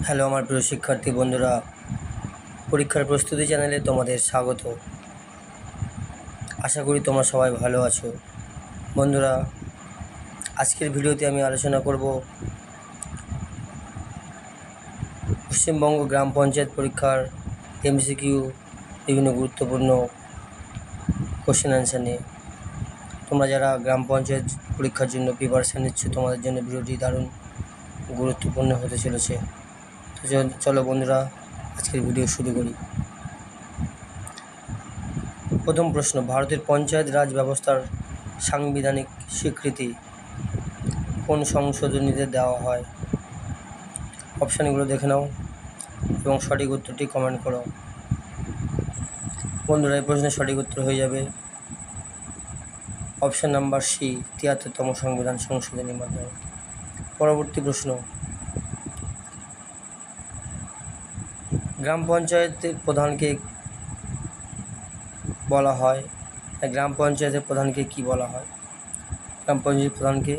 Hello আমার প্রিয় শিক্ষার্থী বন্ধুরা, পরীক্ষার প্রস্তুতি চ্যানেলে তোমাদের স্বাগত। আশা করি তোমরা সবাই ভালো আছো। বন্ধুরা, আজকের ভিডিওতে আমি আলোচনা করব পশ্চিমবঙ্গ গ্রাম পঞ্চায়েত পরীক্ষার এমসিকিউ বিভিন্ন গুরুত্বপূর্ণ কোশ্চেন অ্যান্সার নিয়ে। তোমরা যারা গ্রাম পঞ্চায়েত পরীক্ষার জন্য প্রিপারেশান নিচ্ছ, তোমাদের জন্য ভিডিওটি দারুণ গুরুত্বপূর্ণ হতে চলেছে। তো চলো বন্ধুরা, আজকের ভিডিও শুরু করি। প্রথম প্রশ্ন, ভারতের পঞ্চায়েত রাজ ব্যবস্থার সাংবিধানিক স্বীকৃতি কোন সংশোধনীতে দেওয়া হয়? অপশানগুলো দেখে নাও এবং সঠিক উত্তরটি কমেন্ট করো। বন্ধুরা, এই প্রশ্নের সঠিক উত্তর হয়ে যাবে অপশান নাম্বার সি, ৭৩তম সংবিধান সংশোধনীর মাধ্যমে। পরবর্তী প্রশ্ন, গ্রাম পঞ্চায়েতের প্রধানকে বলা হয়, গ্রাম পঞ্চায়েতের প্রধানকে কি বলা হয়? গ্রাম পঞ্চায়েত প্রধানকে,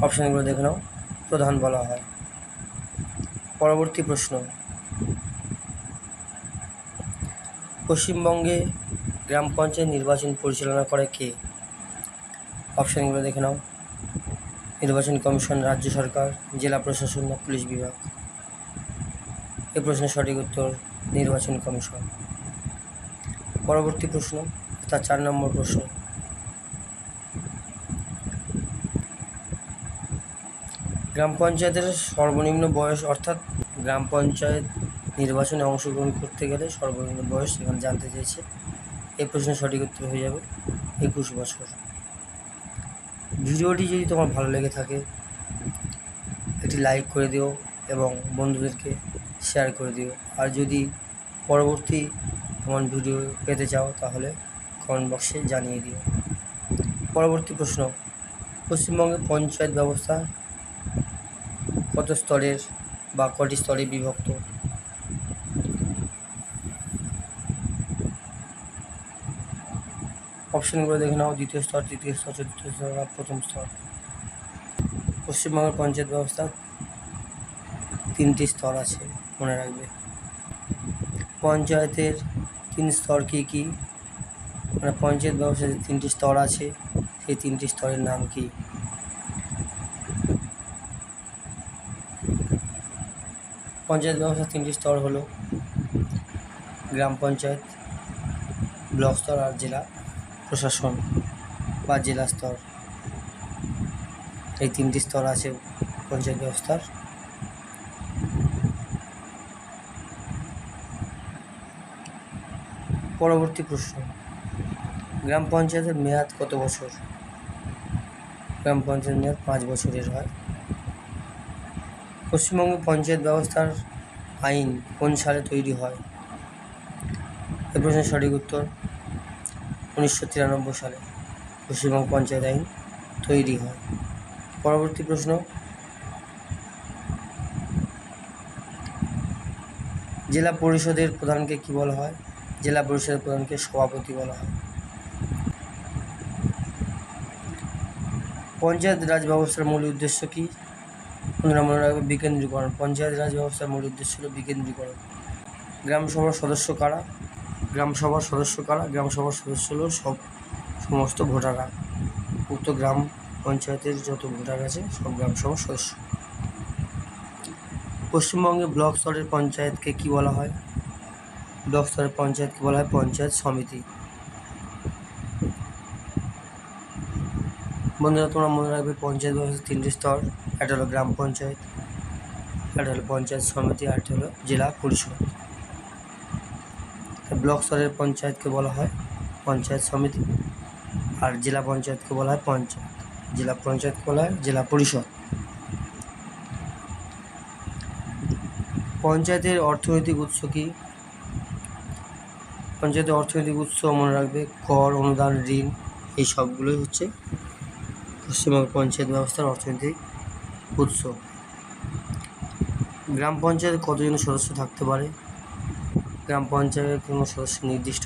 অপশানগুলো দেখে নাও, প্রধান বলা হয়। পরবর্তী প্রশ্ন, পশ্চিমবঙ্গে গ্রাম পঞ্চায়েত নির্বাচন পরিচালনা করে কে? অপশানগুলো দেখে নাও, নির্বাচন কমিশন, রাজ্য সরকার, জেলা প্রশাসন না পুলিশ বিভাগ? এই প্রশ্নের সঠিক উত্তর নির্বাচন কমিশন। পরবর্তী প্রশ্ন, অর্থাৎ ৪ নম্বর প্রশ্ন, গ্রাম পঞ্চায়েতের সর্বনিম্ন বয়স, অর্থাৎ গ্রাম পঞ্চায়েত নির্বাচনে অংশগ্রহণ করতে গেলে সর্বনিম্ন বয়স এখানে জানতে চেয়েছে। এই প্রশ্নের সঠিক উত্তর হয়ে যাবে ২১ বছর। ভিডিওটি যদি তোমার ভালো লেগে থাকে একটি লাইক করে দিও এবং বন্ধুদেরকে শেয়ার করে দিও। আর যদি পরবর্তী এমন ভিডিও পেতে চাও তাহলে কমেন্ট বক্সে জানিয়ে দিও। পরবর্তী প্রশ্ন, পশ্চিমবঙ্গে পঞ্চায়েত ব্যবস্থা কত স্তরের বা কটি স্তরে বিভক্ত? অপশানগুলো দেখে নাও, দ্বিতীয় স্তর, তৃতীয় স্তর, চতুর্থ স্তর বা প্রথম স্তর? পশ্চিমবঙ্গের পঞ্চায়েত ব্যবস্থা ৩টি স্তর আছে, মনে রাখবে। পঞ্চায়েতের ৩ স্তর কী কী? মানে পঞ্চায়েত ব্যবস্থায় ৩টি স্তর আছে, সেই 3টি স্তরের নাম কি? পঞ্চায়েত ব্যবস্থার 3টি স্তর হলো গ্রাম পঞ্চায়েত, ব্লক স্তর আর জেলা প্রশাসন বা জেলা স্তর। এই 3টি স্তর আছে পঞ্চায়েত ব্যবস্থার। পরবর্তী প্রশ্ন, গ্রাম পঞ্চায়েতের মেয়াদ কত বছর? গ্রাম পঞ্চায়েত মেয়াদ 5 বছরের হয়। পশ্চিমবঙ্গ পঞ্চায়েত ব্যবস্থার আইন কোন সালে তৈরি হয়? এ প্রশ্নের সঠিক উত্তর 1993 সালে পশ্চিমবঙ্গ পঞ্চায়েত আইন তৈরি হয়। পরবর্তী প্রশ্ন, জেলা পরিষদের প্রধানকে কি বলা হয়? জেলা পরিষদের প্রধানকে সভাপতি বলা হয়। পঞ্চায়েত রাজ ব্যবস্থার মূল উদ্দেশ্য কি? বন্ধুরা মনে রাখবে, বিকেন্দ্রীকরণ। পঞ্চায়েত রাজ ব্যবস্থার মূল উদ্দেশ্য হল বিকেন্দ্রীকরণ। গ্রাম সভার সদস্য কারা? গ্রাম সভার সদস্য কারা? গ্রাম সভার সদস্য হল সমস্ত ভোটাররা। উক্ত গ্রাম পঞ্চায়েতের যত ভোটার আছে সব গ্রাম সভার সদস্য। পশ্চিমবঙ্গে ব্লক স্তরের পঞ্চায়েতকে কি বলা হয়? ব্লক স্তরের পঞ্চায়েতকে বলা হয় পঞ্চায়েত সমিতি। বন্ধুরা তোমরা মনে রাখবে, পঞ্চায়েত ব্যবস্থার 3টি স্তর। একটা হলো গ্রাম পঞ্চায়েত, একটা হলো পঞ্চায়েত সমিতি, আর একটা হলো জেলা পরিষদ। ব্লক স্তরের পঞ্চায়েতকে বলা হয় পঞ্চায়েত সমিতি, আর জেলা পঞ্চায়েতকে বলা হয় পঞ্চায়েত, জেলা পঞ্চায়েতকে বলা হয় জেলা পরিষদ। পঞ্চায়েতের অর্থনৈতিক উৎস কি? পঞ্চায়েতের অর্থনৈতিক উৎস মনে রাখবে, কর, অনুদান, ঋণ, এই সবগুলোই হচ্ছে পশ্চিমবঙ্গ পঞ্চায়েত ব্যবস্থার অর্থনৈতিক উৎস। গ্রাম পঞ্চায়েতে কতজন সদস্য থাকতে পারে? গ্রাম পঞ্চায়েতের কোনো সদস্য নির্দিষ্ট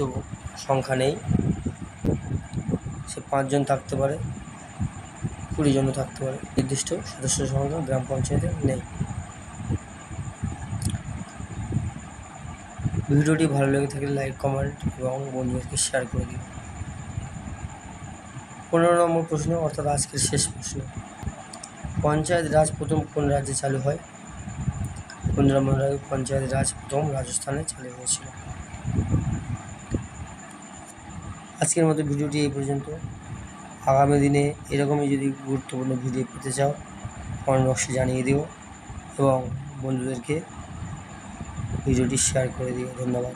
সংখ্যা নেই, সে 5 জন থাকতে পারে, 20 জনও থাকতে পারে, নির্দিষ্ট সদস্য সংখ্যা গ্রাম পঞ্চায়েতে নেই। ভিডিওটি ভালো লেগে থাকলে লাইক, কমেন্ট এবং বন্ধুদেরকে শেয়ার করে দিও। 15 নম্বর প্রশ্ন, অর্থাৎ আজকের শেষ প্রশ্ন। পঞ্চায়েত রাজ প্রথম কোন রাজ্যে চালু হয়? 15 নম্বর, পঞ্চায়েত রাজ প্রথম রাজস্থানে চালু হয়েছিল। আজকের মতো ভিডিওটি এই পর্যন্ত। আগামী দিনে এরকমই যদি গুরুত্বপূর্ণ ভিডিও পেতে চাও কমেন্ট বক্সে জানিয়ে দিও এবং বন্ধুদেরকে ভিডিওটি শেয়ার করে দিও। ধন্যবাদ।